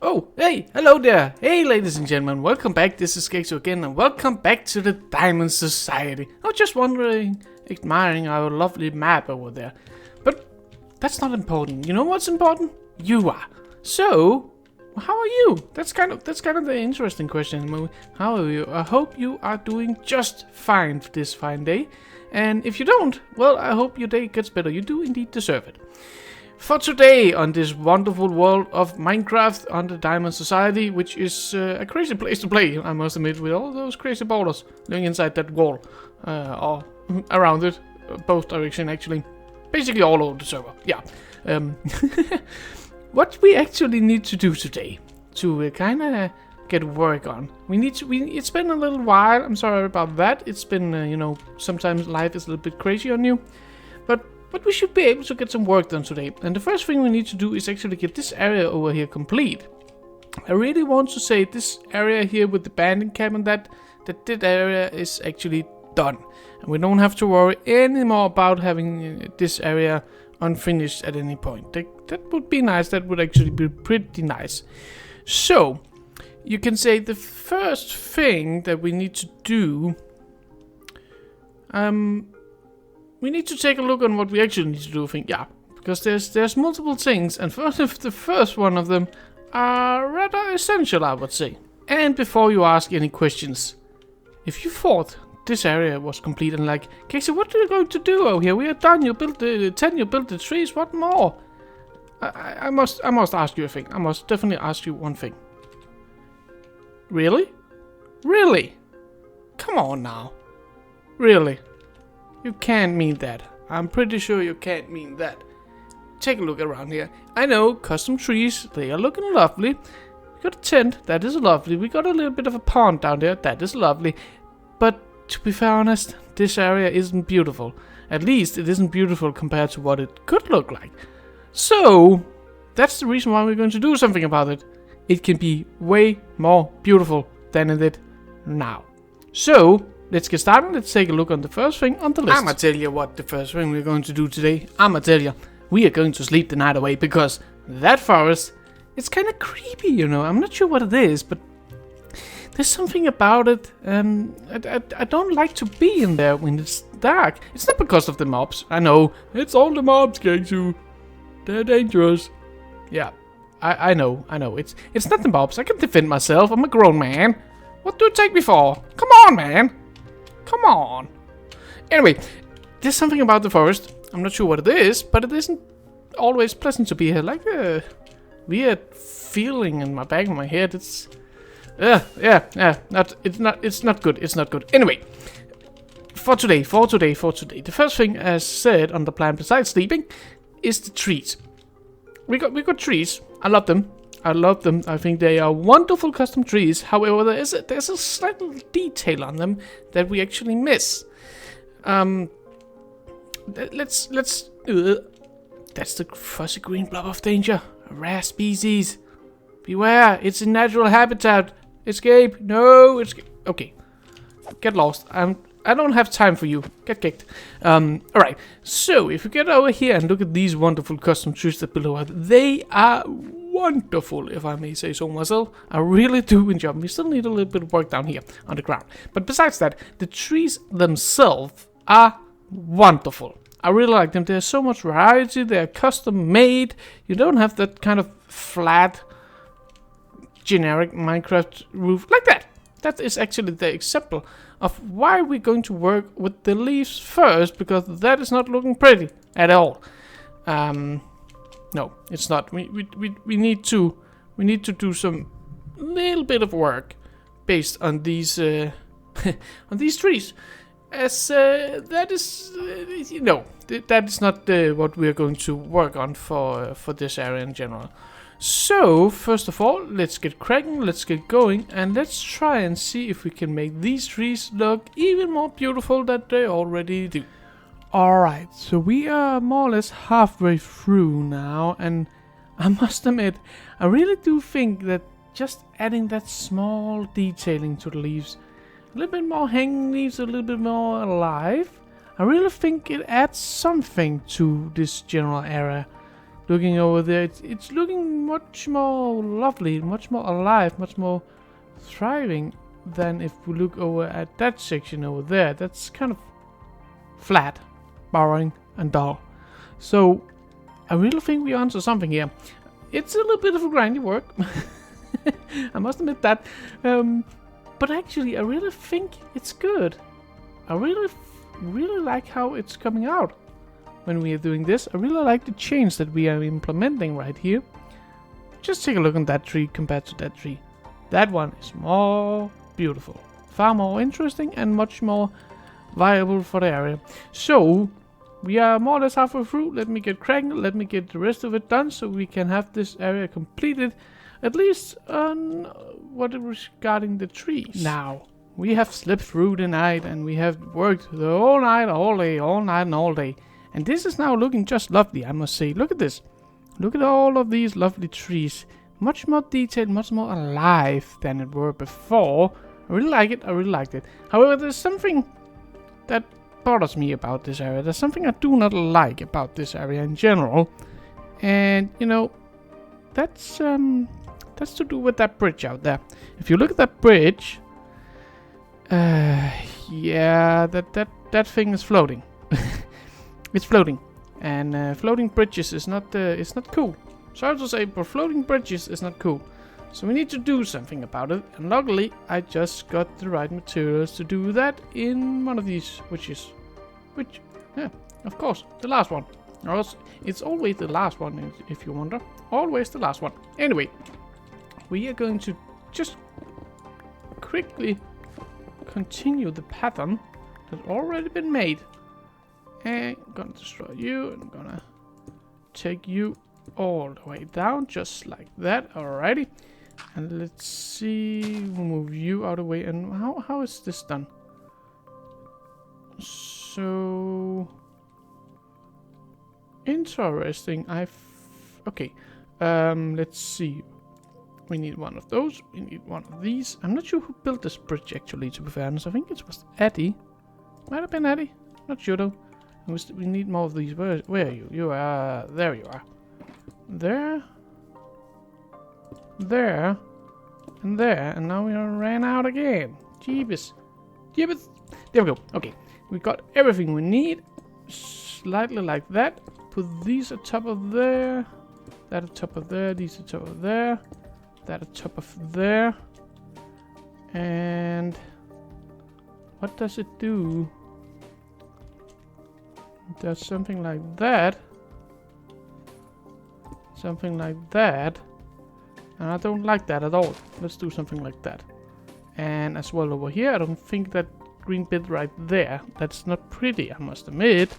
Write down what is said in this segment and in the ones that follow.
Oh, hey, hello there. Hey, ladies and gentlemen, welcome back. This is Skexo again, and welcome back to the Diamond Society. I was just wondering, admiring our lovely map over there. But that's not important. You know what's important? You are. So, how are you? That's kind of the interesting question in the movie. How are you? I hope you are doing just fine this fine day. And if you don't, well, I hope your day gets better. You do indeed deserve it. For today, on this wonderful world of Minecraft on the Diamond Society, which is a crazy place to play, I must admit, with all those crazy borders living inside that wall, or around it, both directions actually, basically all over the server. Yeah. What we actually need to do today to kind of get work on, it's been a little while. I'm sorry about that. It's been sometimes life is a little bit crazy on you, but we should be able to get some work done today. And the first thing we need to do is actually get this area over here complete. I really want to say this area here with the Bandit camp and that area is actually done. And we don't have to worry anymore about having this area unfinished at any point. That would be nice. That would actually be pretty nice. So, you can say the first thing that we need to do... we need to take a look on what we actually need to do, I think. Yeah, because there's multiple things, and the first one of them are rather essential, I would say. And before you ask any questions, if you thought this area was complete and like, Casey, what are you going to do over here? We are done. You built the tent, you built the trees. What more? I must ask you a thing. I must definitely ask you one thing. Really? Really? Come on now. Really? You can't mean that. I'm pretty sure you can't mean that. Take a look around here. I know, custom trees, they are looking lovely. We got a tent, that is lovely. We got a little bit of a pond down there, that is lovely. But to be fair honest, this area isn't beautiful. At least it isn't beautiful compared to what it could look like. So, that's the reason why we're going to do something about it. It can be way more beautiful than it is now. So, let's get started. Let's take a look on the first thing on the list. I'ma tell you what the first thing we're going to do today. I'ma tell you, we are going to sleep the night away because that forest, it's kind of creepy, you know. I'm not sure what it is, but there's something about it. I don't like to be in there when it's dark. It's not because of the mobs. I know, it's all the mobs, Gangsu. They're dangerous. Yeah, I know. It's not the mobs. I can defend myself. I'm a grown man. What do you take me for? Come on, man. Come on. Anyway, there's something about the forest. I'm not sure what it is, but it isn't always pleasant to be here. Like a weird feeling in my back of my head. It's It's not good. It's not good. Anyway, for today, the first thing, as said on the plan, besides sleeping, is the trees. We got trees. I love them. I think they are wonderful custom trees. However, there's a slight little detail on them that we actually miss. That's the fuzzy green blob of danger. A rare species. Beware, it's a natural habitat. Escape. No, escape. Okay. Get lost. I don't have time for you. Get kicked. Alright. So, if you get over here and look at these wonderful custom trees that below, they are wonderful, if I may say so myself. I really do enjoy them. We still need a little bit of work down here on the ground. But besides that, the trees themselves are wonderful. I really like them. There's so much variety. They're custom made. You don't have that kind of flat, generic Minecraft roof like that. That is actually the example of why we're going to work with the leaves first, because that is not looking pretty at all. No, it's not. We need to do some little bit of work based on these on these trees, as that is that is not what we are going to work on for this area in general. So first of all, let's get cracking, let's get going, and let's try and see if we can make these trees look even more beautiful than they already do. Alright, so we are more or less halfway through now, and I must admit, I really do think that just adding that small detailing to the leaves, a little bit more hanging leaves, a little bit more alive, I really think it adds something to this general area. looking over there, it's looking much more lovely, much more alive, much more thriving than if we look over at that section over there. That's kind of flat, boring, and dull. So I really think we're onto something here. It's a little bit of a grindy work. I must admit that. But actually, I really think it's good. I really like how it's coming out when we are doing this. I really like the change that we are implementing right here. Just take a look on that tree compared to that tree. That one is more beautiful, far more interesting, and much more viable for the area. So we are more or less halfway through. Let me get cracking. Let me get the rest of it done so we can have this area completed, at least on what is regarding the trees. Now, we have slept through the night and we have worked the whole night, all day, all night and all day. And this is now looking just lovely, I must say. Look at this. Look at all of these lovely trees. Much more detailed, much more alive than it were before. I really like it. I really liked it. However, there's something that bothers me about this area. There's something I do not like about this area in general. And, you know, that's to do with that bridge out there. If you look at that bridge, yeah, that thing is floating. It's floating, and floating bridges is not cool. Sorry to say, but floating bridges is not cool. So we need to do something about it. And luckily, I just got the right materials to do that in one of these, which, yeah, of course, the last one. Or else it's always the last one, if you wonder. Always the last one. Anyway, we are going to just quickly continue the pattern that's already been made. And I'm gonna destroy you, and I'm gonna take you all the way down, just like that. Alrighty. And let's see, we'll move you out of the way. And how is this done? So interesting. Okay. Let's see. We need one of those. We need one of these. I'm not sure who built this bridge, actually, to be fair honest. I think it was Eddie. Might have been Eddie. Not sure, though. We need more of these. Where are you? You are... There you are. There. There. And there. And now we ran out again. Jeebus. Jeebus. There we go. Okay. We got everything we need. Slightly like that. Put these on top of there. That on top of there. These on top of there. That on top of there. And... what does it do? It does something like that. Something like that. And I don't like that at all. Let's do something like that. And as well over here, I don't think that green bit right there. That's not pretty, I must admit.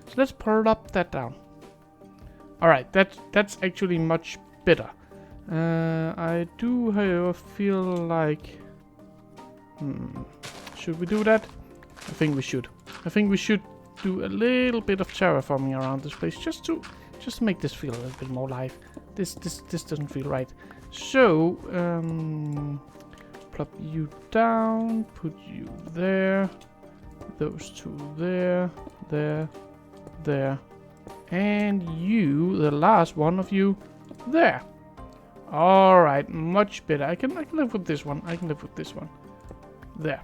So let's pull up that down. Alright, that's actually much better. I do, however, feel like... should we do that? I think we should. I think we should do a little bit of terraforming around this place just to make this feel a little bit more live. This doesn't feel right. So plop you down, put you there, those two there, there, and you, the last one of you, there. All right, much better. I can live with this one. I can live with this one. There.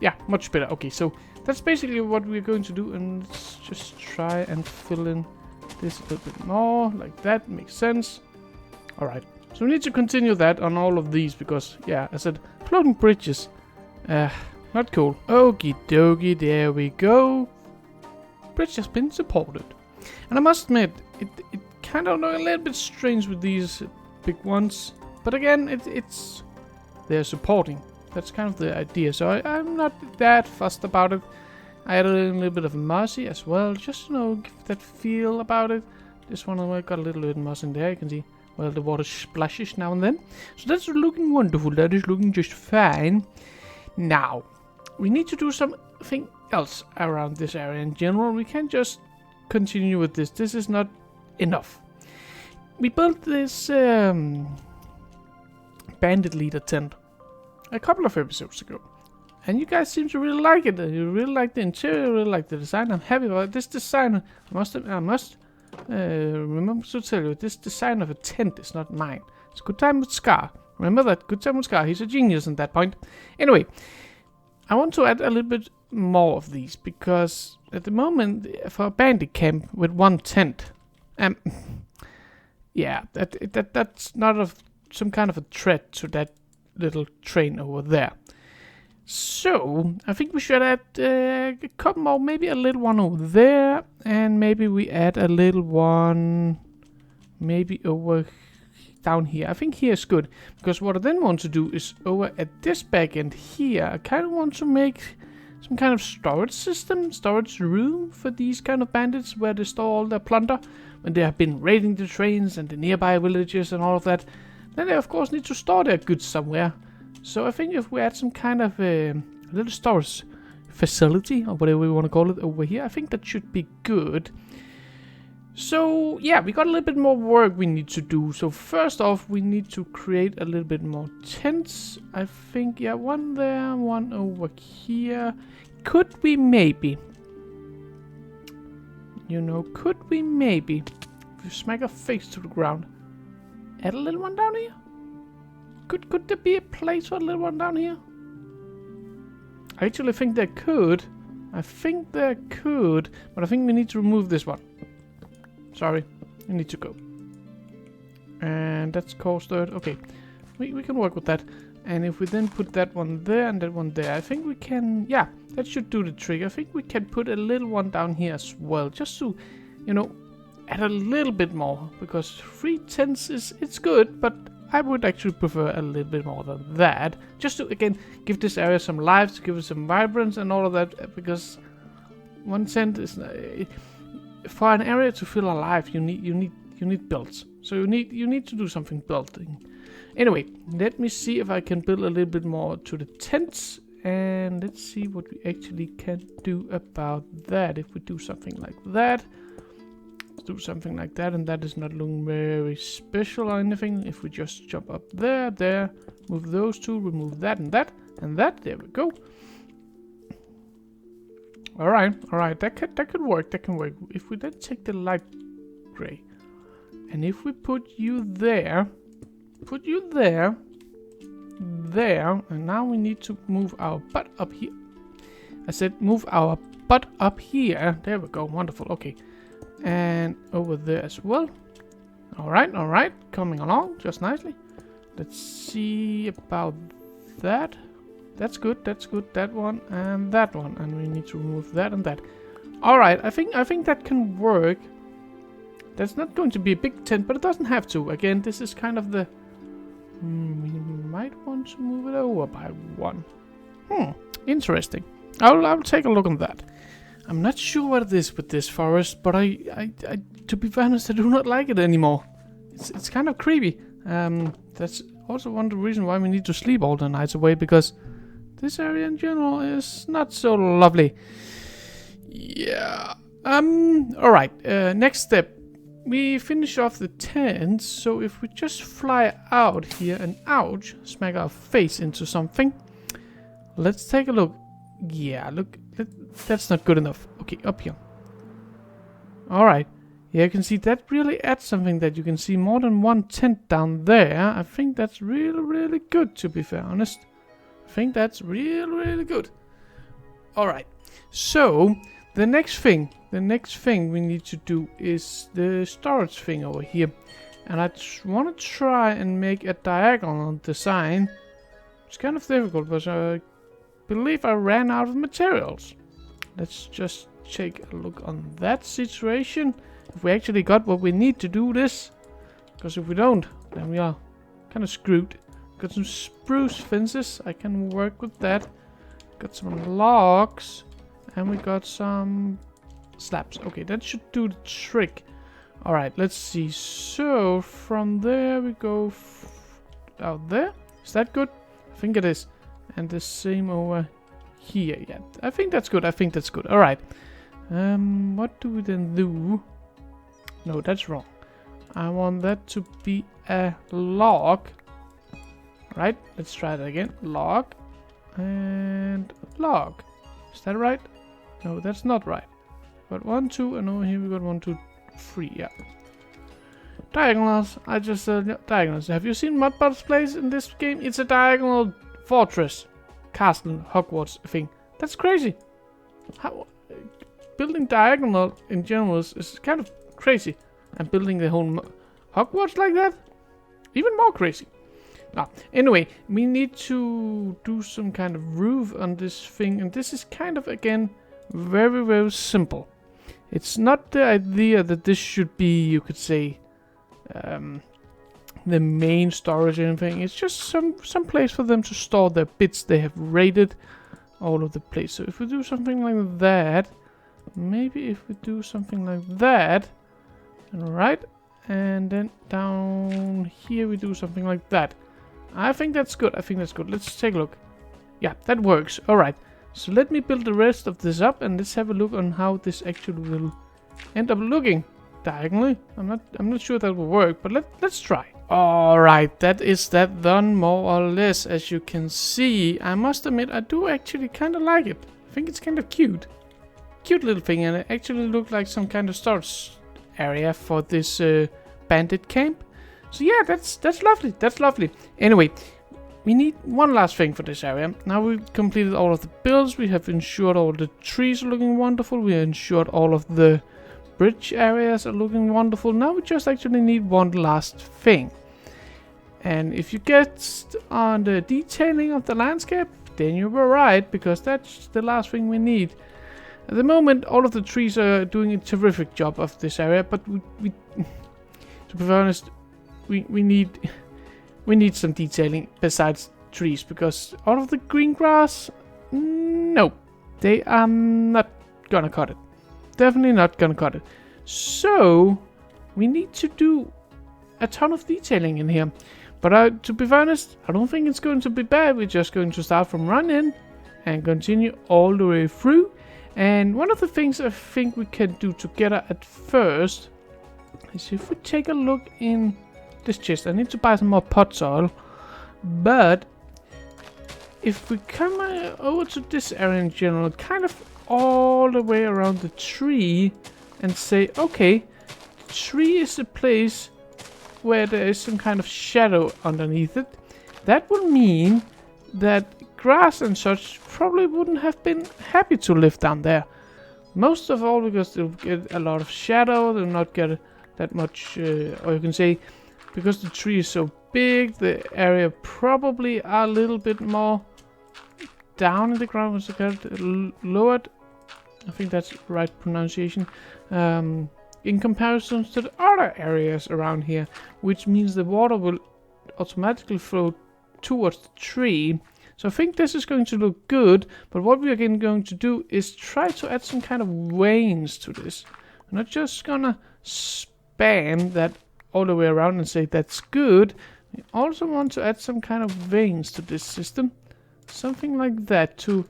Yeah, much better. Okay, so that's basically what we're going to do, and let's just try and fill in this a little bit more, like that. Makes sense. Alright, so we need to continue that on all of these, because, yeah, I said, floating bridges, not cool. Okie dokie, there we go. Bridge has been supported. And I must admit, it kind of look a little bit strange with these big ones, but again, they're supporting. That's kind of the idea, so I'm not that fussed about it. I added a little bit of mossy as well, just, you know, give that feel about it. This one I got a little bit of moss in there, you can see, well, the water splashes now and then. So that's looking wonderful, that is looking just fine. Now, we need to do something else around this area in general. We can't just continue with this, this is not enough. We built this Bandit leader tent a couple of episodes ago. And you guys seem to really like it. You really like the interior, really like the design. I'm happy about this design. I must Remember to tell you, this design of a tent is not mine. It's Good Time with Scar. Remember that, Good Time with Scar. He's a genius at that point. Anyway, I want to add a little bit more of these, because at the moment, for a bandit camp with one tent, yeah, that's not some kind of a threat to that little train over there. So, I think we should add a couple more, maybe a little one over there, and maybe we add a little one, maybe over down here. I think here is good, because what I then want to do is over at this back end here, I kind of want to make some kind of storage system, storage room for these kind of bandits, where they store all their plunder when they have been raiding the trains and the nearby villages and all of that. Then they of course need to store their goods somewhere. So I think if we add some kind of a little storage facility, or whatever we want to call it, over here, I think that should be good. So yeah, we got a little bit more work we need to do. So first off, we need to create a little bit more tents. I think, yeah, one there, one over here. Could we maybe, you know, could we maybe, if we smack our face to the ground, add a little one down here? Could there be a place for a little one down here? I actually think there could. I think there could, but I think we need to remove this one. Sorry, you need to go. And that's course third. Okay, we can work with that. And if we then put that one there and that one there, I think we can, yeah, that should do the trick. I think we can put a little one down here as well, just to, you know, add a little bit more, because 3 tents it's good, but I would actually prefer a little bit more than that, just to again give this area some life, to give it some vibrance and all of that, because 1 tent is for an area to feel alive. You need builds, so you need to do something building. Anyway, let me see if I can build a little bit more to the tents, and let's see what we actually can do about that. If we do something like that, let's do something like that, and that is not looking very special or anything. If we just jump up there, move those two, remove that and that and that, there we go. All right, that could work. That can work. If we then take the light gray, and if we put you there, and now we need to move our butt up here. I said move our butt up here. There we go. Wonderful. Okay, and over there as well. All right, coming along just nicely. Let's see about that. That's good. That one, and we need to remove that and that. All right, I think that can work. That's not going to be a big tent, but it doesn't have to. Again, this is kind of the. We might want to move it over by 1. Interesting. I'll take a look on that. I'm not sure what it is with this forest, but I to be honest, I do not like it anymore. It's kind of creepy. That's also one of the reasons why we need to sleep all the nights away, because this area in general is not so lovely. Yeah. Alright, next step. We finish off the tents, so if we just fly out here and ouch, smack our face into something. Let's take a look. Yeah, look, that's not good enough. Okay, up here. Alright. Yeah, you can see that really adds something, that you can see more than 1 tent down there. I think that's really, really good, to be fair honest. I think that's really, really good. Alright, so the next thing we need to do is the storage thing over here. And I want to try and make a diagonal design. It's kind of difficult, but I believe I ran out of materials. Let's just take a look on that situation. If we actually got what we need to do this. Because if we don't, then we are kind of screwed. Got some spruce fences, I can work with that. Got some logs, and we got some slabs. Okay, that should do the trick. Alright, let's see. So, from there we go out there. Is that good? I think it is. And the same over here. Yeah, I think that's good. Alright. What do we then do? No, that's wrong. I want that to be a log. Right, let's try that again. Log and log. Is that right? No, that's not right. But 1, 2, and over here we got 1, 2, 3, yeah. Diagonals, I just said diagonals. Have you seen Mudbot's place in this game? It's a diagonal fortress, castle, Hogwarts thing. That's crazy. How building diagonal in general is kind of crazy, and building the whole Hogwarts like that, even more crazy. Now, anyway, we need to do some kind of roof on this thing, and this is kind of again very, very simple. It's not the idea that this should be, you could say, the main storage or anything. It's just some place for them to store their bits they have raided all over the place. So if we do something like that, maybe if we do something like that, right, and then down here we do something like that. I think that's good. I think that's good. Let's take a look. Yeah, that works. All right. So let me build the rest of this up, and let's have a look on how this actually will end up looking diagonally. I'm not sure that will work, but let's try. All right, that is that done more or less. As you can see, I must admit I do actually kind of like it. I think it's kind of cute little thing, and it actually looks like some kind of storage area for this bandit camp. So yeah, that's lovely. That's lovely. Anyway, we need one last thing for this area. Now we've completed all of the builds. We have ensured all the trees are looking wonderful. We have ensured all of the bridge areas are looking wonderful. Now we just actually need one last thing. And if you get on the detailing of the landscape, then you were right, because that's the last thing we need. At the moment, all of the trees are doing a terrific job of this area, but we to be honest, we need some detailing besides trees, because all of the green grass, no, they are not gonna cut it. Definitely not gonna cut it. So we need to do a ton of detailing in here. But to be honest, I don't think it's going to be bad. We're just going to start from run in and continue all the way through. And one of the things I think we can do together at first is if we take a look in this chest. I need to buy some more pot soil, but if we come over to this area in general, kind of all the way around the tree, and say, okay, the tree is a place where there is some kind of shadow underneath it, that would mean that grass and such probably wouldn't have been happy to live down there. Most of all because they'll get a lot of shadow, they'll not get that much, or you can say, because the tree is so big, the area probably are a little bit more down in the ground, was lowered. I think that's the right pronunciation. In comparison to the other areas around here, which means the water will automatically flow towards the tree. So I think this is going to look good, but what we are again going to do is try to add some kind of veins to this. I'm not just gonna spam that all the way around and say that's good. We also want to add some kind of veins to this system. Something like that to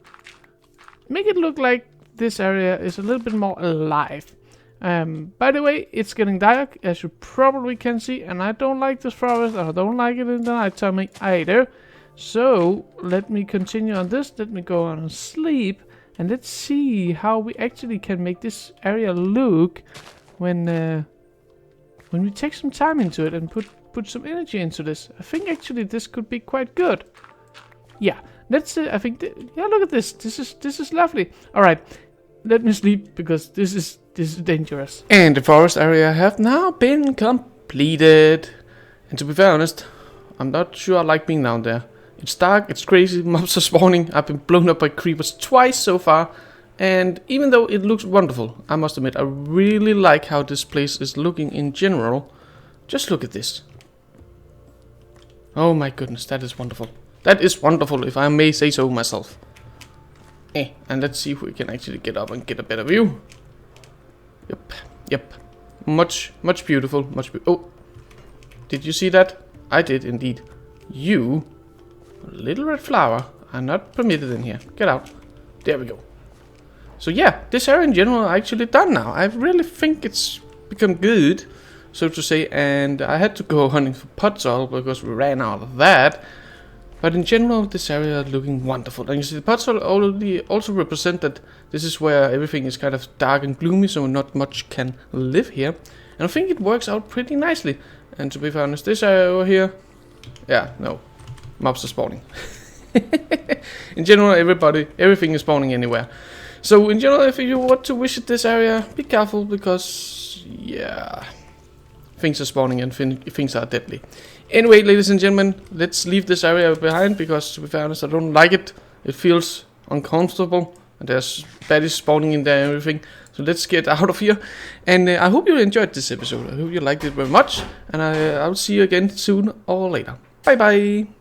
make it look like this area is a little bit more alive. By the way, it's getting dark, as you probably can see, and I don't like this forest, and I don't like it in the nighttime either. So let me continue on this. Let me go on and sleep, and let's see how we actually can make this area look when we take some time into it and put some energy into this. I think actually this could be quite good. Yeah, let's. I think. Yeah, look at this. This is lovely. All right, let me sleep because this is dangerous. And the forest area have now been completed. And to be very honest, I'm not sure I like being down there. It's dark, it's crazy, mobs are spawning. I've been blown up by creepers twice so far. And even though it looks wonderful, I must admit, I really like how this place is looking in general. Just look at this. Oh my goodness, that is wonderful. That is wonderful, if I may say so myself. And let's see if we can actually get up and get a better view. Yep. Much beautiful, oh, did you see that? I did indeed. You, little red flower, are not permitted in here. Get out. There we go. So yeah, this area in general are actually done now. I really think it's become good, so to say, and I had to go hunting for pot soil because we ran out of that. But in general, this area is looking wonderful. And you see the pots also represent that this is where everything is kind of dark and gloomy, so not much can live here. And I think it works out pretty nicely. And to be honest, this area over here, yeah, no, mobs are spawning. In general, everything is spawning anywhere. So in general, if you want to visit this area, be careful because, yeah, things are spawning and things are deadly. Anyway, ladies and gentlemen, let's leave this area behind because, to be honest, I don't like it. It feels uncomfortable and there's baddies spawning in there and everything. So let's get out of here. And I hope you enjoyed this episode. I hope you liked it very much. And I'll see you again soon or later. Bye bye.